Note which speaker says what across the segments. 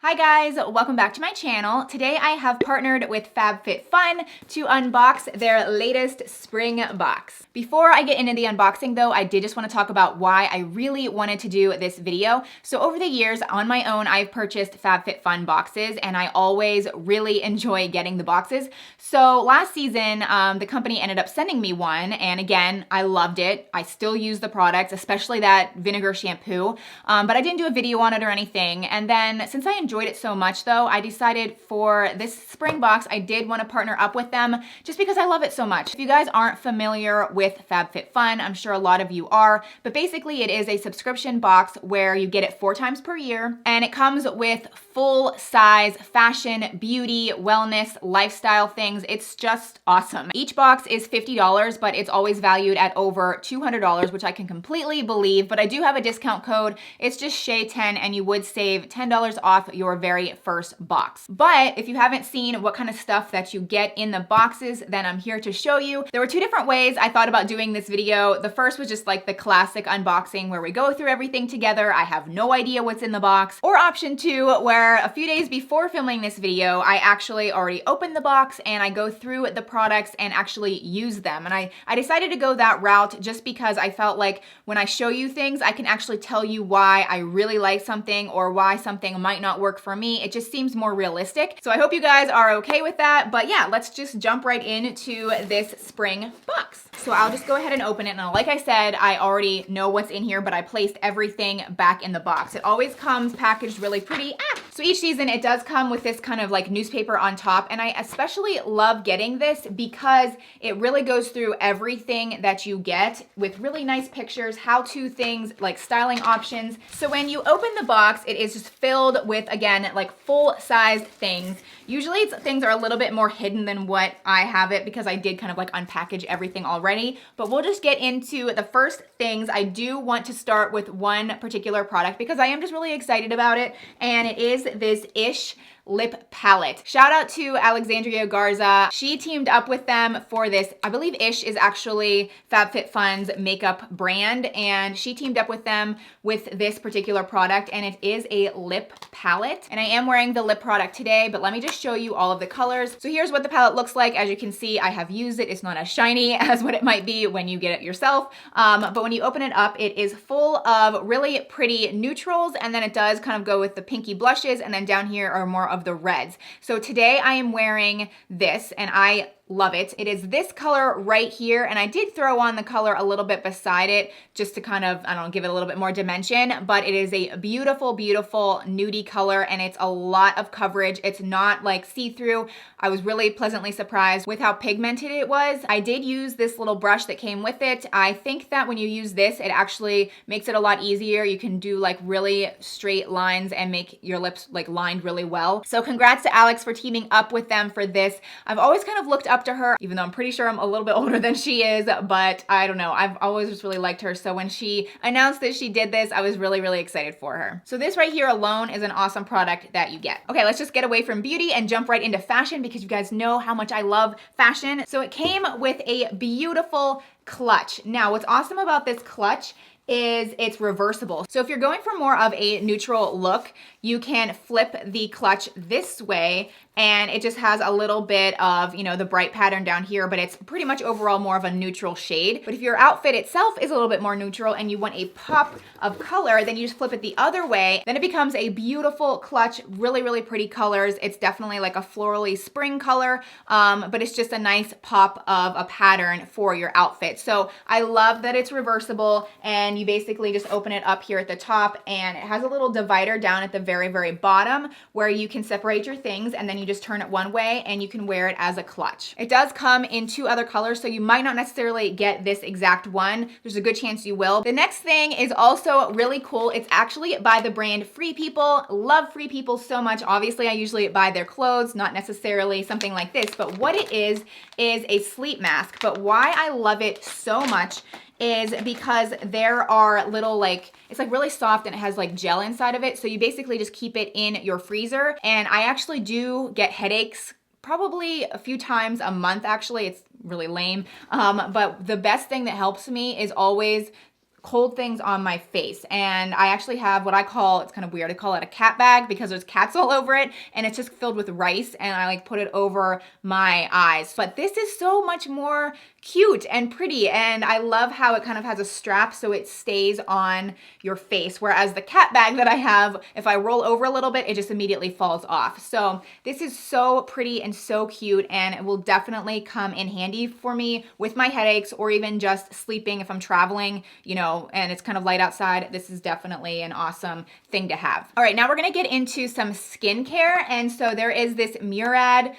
Speaker 1: Hi guys, welcome back to my channel. Today I have partnered with FabFitFun to unbox their latest spring box. Before I get into the unboxing though, I did just want to talk about why I really wanted to do this video. So over the years on my own, I've purchased FabFitFun boxes and I always really enjoy getting the boxes. So last season, the company ended up sending me one, and again, I loved it. I still use the products, especially that vinegar shampoo, but I didn't do a video on it or anything. And then since I enjoyed it so much though, I decided for this spring box, I did want to partner up with them just because I love it so much. If you guys aren't familiar with FabFitFun, I'm sure a lot of you are, but basically it is a subscription box where you get it 4 times per year, and it comes with full size fashion, beauty, wellness, lifestyle things. It's just awesome. Each box is $50, but it's always valued at over $200, which I can completely believe, but I do have a discount code. It's just Shay10 and you would save $10 off your very first box. But if you haven't seen what kind of stuff that you get in the boxes, then I'm here to show you. There were 2 different ways I thought about doing this video. The first was just like the classic unboxing where we go through everything together. I have no idea what's in the box. Or option 2, where a few days before filming this video, I actually already opened the box and I go through the products and actually use them. And I decided to go that route just because I felt like when I show you things, I can actually tell you why I really like something or why something might not work for me. It just seems more realistic. So I hope you guys are okay with that. But yeah, let's just jump right into this spring box. So I'll just go ahead and open it. Now, like I said, I already know what's in here, but I placed everything back in the box. It always comes packaged really pretty. So each season it does come with this kind of like newspaper on top, and I especially love getting this because it really goes through everything that you get with really nice pictures, how-to things, like styling options. So when you open the box, it is just filled with, again, like full-sized things. Usually things are a little bit more hidden than what I have it because I did kind of like unpackage everything already, but we'll just get into the first things. I do want to start with one particular product because I am just really excited about it, and it is this Ish lip palette. Shout out to Alexandria Garza. She teamed up with them for this. I believe Ish is actually FabFitFun's makeup brand, and she teamed up with them with this particular product, and it is a lip palette. And I am wearing the lip product today, but let me just show you all of the colors. So here's what the palette looks like. As you can see, I have used it. It's not as shiny as what it might be when you get it yourself. But when you open it up, it is full of really pretty neutrals, and then it does kind of go with the pinky blushes, and then down here are more of the reds. So today I am wearing this and I love it. It is this color right here, and I did throw on the color a little bit beside it just to kind of, I don't know, give it a little bit more dimension, but it is a beautiful, beautiful nudie color, and it's a lot of coverage. It's not like see-through. I was really pleasantly surprised with how pigmented it was. I did use this little brush that came with it. I think that when you use this, it actually makes it a lot easier. You can do like really straight lines and make your lips like lined really well. So congrats to Alex for teaming up with them for this. I've always kind of looked up to her, even though I'm pretty sure I'm a little bit older than she is, but I don't know. I've always just really liked her. So when she announced that she did this, I was really, really excited for her. So this right here alone is an awesome product that you get. Okay, let's just get away from beauty and jump right into fashion because you guys know how much I love fashion. So it came with a beautiful clutch. Now, what's awesome about this clutch is it's reversible. So if you're going for more of a neutral look, you can flip the clutch this way, and it just has a little bit of, you know, the bright pattern down here, but it's pretty much overall more of a neutral shade. But if your outfit itself is a little bit more neutral and you want a pop of color, then you just flip it the other way. Then it becomes a beautiful clutch, really, really pretty colors. It's definitely like a florally spring color, but it's just a nice pop of a pattern for your outfit. So I love that it's reversible, and you basically just open it up here at the top, and it has a little divider down at the very, very bottom where you can separate your things, and then you just turn it one way and you can wear it as a clutch. It does come in 2 other colors, so you might not necessarily get this exact one. There's a good chance you will. The next thing is also really cool. It's actually by the brand Free People. Love Free People so much. Obviously, I usually buy their clothes, not necessarily something like this, but what it is a sleep mask. But why I love it so much is because there are little like, it's like really soft and it has like gel inside of it. So you basically just keep it in your freezer. And I actually do get headaches probably a few times a month actually. It's really lame. But the best thing that helps me is always cold things on my face. And I actually have what I call, it's kind of weird, I call it a cat bag because there's cats all over it and it's just filled with rice, and I like put it over my eyes. But this is so much more cute and pretty, and I love how it kind of has a strap so it stays on your face, whereas the cat bag that I have, if I roll over a little bit, it just immediately falls off. So this is so pretty and so cute, and it will definitely come in handy for me with my headaches or even just sleeping if I'm traveling, you know, and it's kind of light outside. This is definitely an awesome thing to have. All right, now we're gonna get into some skincare, and so there is this Murad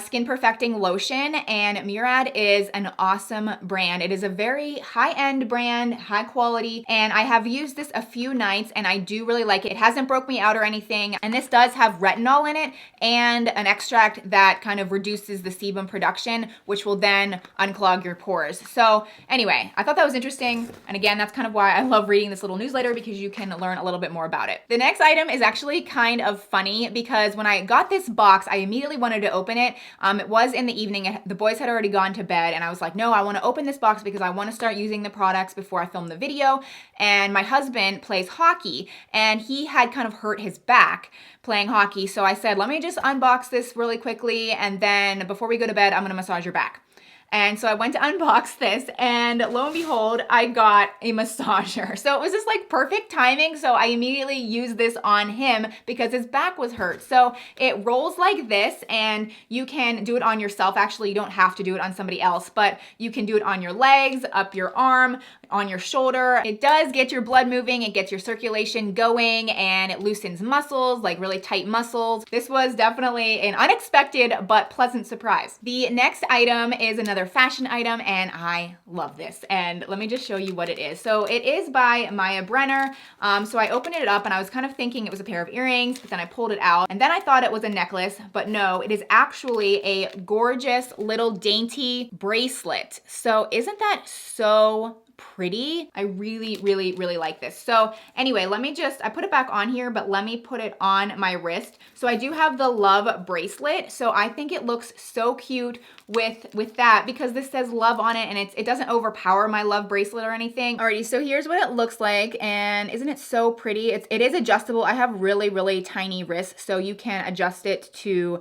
Speaker 1: Skin Perfecting Lotion, and Murad is an awesome brand. It is a very high-end brand, high quality, and I have used this a few nights and I do really like it. It hasn't broke me out or anything, and this does have retinol in it and an extract that kind of reduces the sebum production, which will then unclog your pores. So anyway, I thought that was interesting, and again, that's kind of why I love reading this little newsletter, because you can learn a little bit more about it. The next item is actually kind of funny because when I got this box, I immediately wanted to open it. It was in the evening. The boys had already gone to bed, and I was like, no, I want to open this box because I want to start using the products before I film the video. And my husband plays hockey, and he had kind of hurt his back playing hockey. So I said, let me just unbox this really quickly, and then before we go to bed, I'm going to massage your back. And so I went to unbox this, and lo and behold, I got a massager. So it was just like perfect timing. So I immediately used this on him because his back was hurt. So it rolls like this, and you can do it on yourself. Actually, you don't have to do it on somebody else, but you can do it on your legs, up your arm, on your shoulder. It does get your blood moving, it gets your circulation going, and it loosens muscles, like really tight muscles. This was definitely an unexpected but pleasant surprise. The next item is another fashion item, and I love this. And let me just show you what it is. So it is by Brenner. So I opened it up and I was kind of thinking it was a pair of earrings, but then I pulled it out and then I thought it was a necklace, but no, it is actually a gorgeous little dainty bracelet. So isn't that so pretty? I really, really, really like this. So anyway, I put it back on here, but let me put it on my wrist. So I do have the Love bracelet. So I think it looks so cute with that because this says Love on it, and it doesn't overpower my Love bracelet or anything. Alrighty, so here's what it looks like, and isn't it so pretty? It is adjustable. I have really, really tiny wrists, so you can adjust it to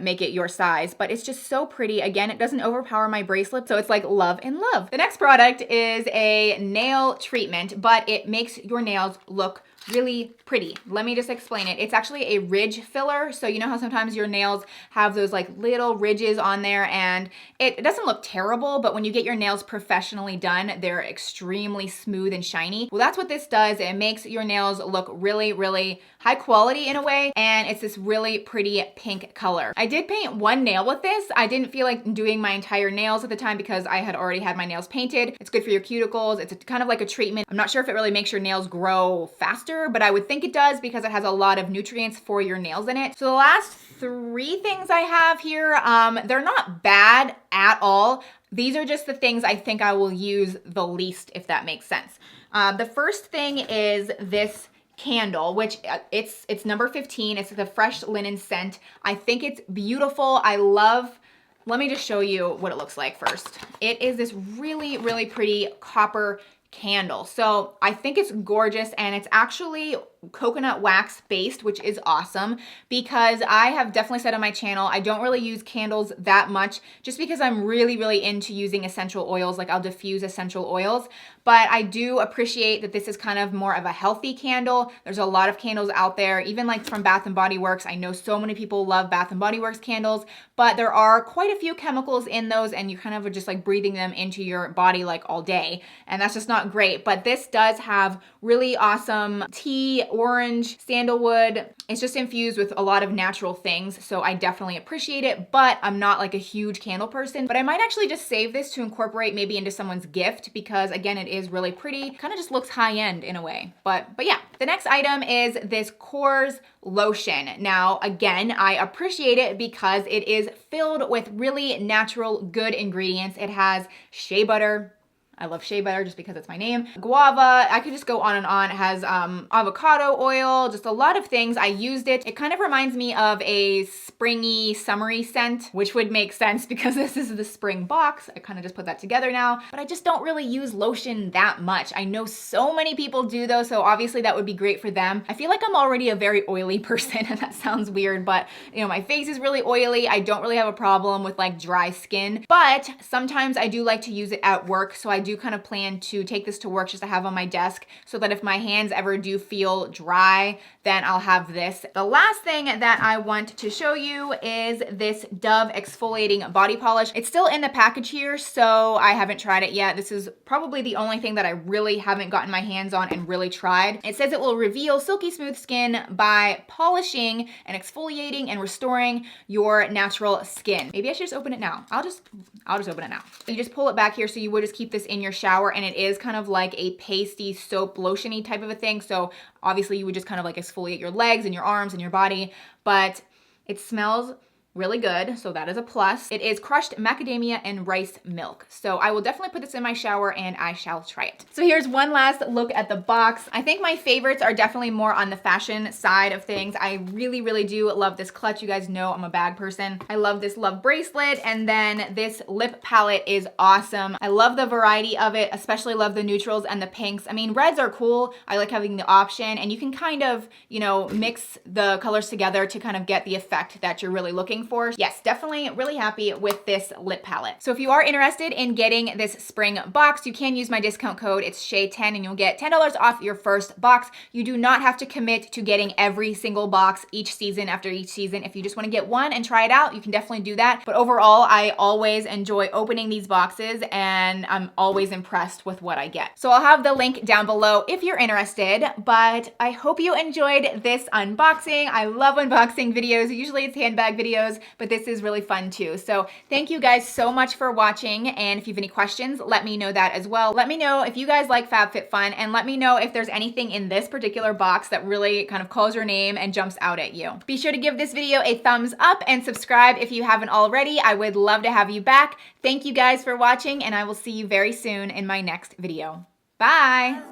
Speaker 1: make it your size, but it's just so pretty. Again, it doesn't overpower my bracelet, so it's like love and love. The next product is a nail treatment, but it makes your nails look really pretty. Let me just explain it. It's actually a ridge filler. So you know how sometimes your nails have those like little ridges on there, and it doesn't look terrible, but when you get your nails professionally done, they're extremely smooth and shiny. Well, that's what this does. It makes your nails look really, really high quality in a way, and it's this really pretty pink color. I did paint one nail with this. I didn't feel like doing my entire nails at the time because I had already had my nails painted. It's good for your cuticles. It's kind of like a treatment. I'm not sure if it really makes your nails grow faster, but I would think it does because it has a lot of nutrients for your nails in it. So the last three things I have here, they're not bad at all. These are just the things I think I will use the least, if that makes sense. The first thing is this candle, which it's number 15. It's the fresh linen scent. I think it's beautiful. Let me just show you what it looks like first. It is this really, really pretty copper candle. So I think it's gorgeous, and it's actually coconut wax based, which is awesome because I have definitely said on my channel, I don't really use candles that much just because I'm really, really into using essential oils. Like I'll diffuse essential oils, but I do appreciate that this is kind of more of a healthy candle. There's a lot of candles out there, even like from Bath and Body Works. I know so many people love Bath and Body Works candles, but there are quite a few chemicals in those, and you kind of are just like breathing them into your body like all day, and that's just not great. But this does have really awesome tea, orange, sandalwood. It's just infused with a lot of natural things, so I definitely appreciate it, but I'm not like a huge candle person. But I might actually just save this to incorporate maybe into someone's gift because again, it is really pretty. Kind of just looks high-end in a way. But yeah, the next item is this Korres lotion. Now, again, I appreciate it because it is filled with really natural, good ingredients. It has shea butter, I love shea butter just because it's my name. Guava, I could just go on and on. It has avocado oil, just a lot of things. I used it. It kind of reminds me of a springy, summery scent, which would make sense because this is the spring box. I kind of just put that together now, but I just don't really use lotion that much. I know so many people do though, so obviously that would be great for them. I feel like I'm already a very oily person, and that sounds weird, but you know, my face is really oily. I don't really have a problem with like dry skin, but sometimes I do like to use it at work, so I do kind of plan to take this to work just to have on my desk so that if my hands ever do feel dry, then I'll have this. The last thing that I want to show you is this Dove exfoliating body polish. It's still in the package here, so I haven't tried it yet. This is probably the only thing that I really haven't gotten my hands on and really tried. It says it will reveal silky smooth skin by polishing and exfoliating and restoring your natural skin. Maybe I should just open it now. I'll just open it now. You just pull it back here, so you would just keep this in your shower, and it is kind of like a pasty soap lotiony type of a thing. So obviously you would just kind of like exfoliate your legs and your arms and your body, but it smells really good, so that is a plus. It is crushed macadamia and rice milk. So I will definitely put this in my shower and I shall try it. So here's one last look at the box. I think my favorites are definitely more on the fashion side of things. I really, really do love this clutch. You guys know I'm a bag person. I love this Love bracelet, and then this lip palette is awesome. I love the variety of it, especially love the neutrals and the pinks. I mean, reds are cool. I like having the option, and you can kind of, you know, mix the colors together to kind of get the effect that you're really looking for. Yes, definitely really happy with this lip palette. So if you are interested in getting this spring box, you can use my discount code. It's Shay10 and you'll get $10 off your first box. You do not have to commit to getting every single box each season after each season. If you just want to get one and try it out, you can definitely do that. But overall, I always enjoy opening these boxes and I'm always impressed with what I get. So I'll have the link down below if you're interested, but I hope you enjoyed this unboxing. I love unboxing videos. Usually it's handbag videos, but this is really fun too. So thank you guys so much for watching. And if you have any questions, let me know that as well. Let me know if you guys like FabFitFun, and let me know if there's anything in this particular box that really kind of calls your name and jumps out at you. Be sure to give this video a thumbs up and subscribe if you haven't already. I would love to have you back. Thank you guys for watching, and I will see you very soon in my next video. Bye.